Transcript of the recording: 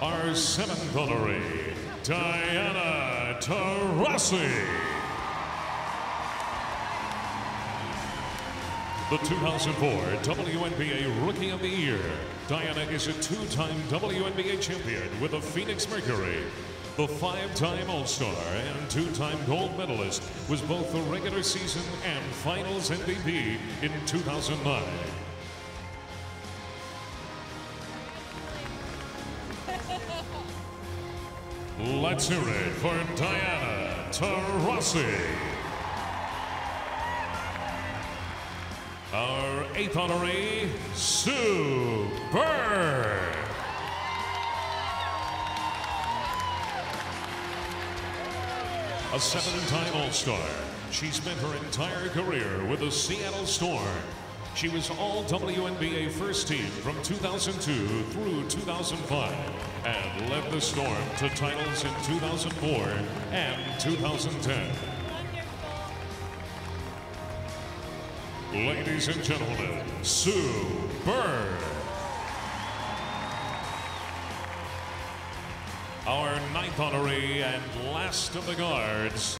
Our seventh honoree, Diana Taurasi. The 2004 WNBA Rookie of the Year. Diana is a two-time WNBA champion with the Phoenix Mercury. The five-time All-Star and two-time gold medalist, was both the regular season and finals MVP in 2009. Let's hear it for Diana Taurasi. Our eighth honoree, Sue Bird. A seven-time All-Star, she spent her entire career with the Seattle Storm. She was all WNBA first team from 2002 through 2005 and led the Storm to titles in 2004 and 2010. Ladies and gentlemen, Sue Bird. Our ninth honoree and last of the guards,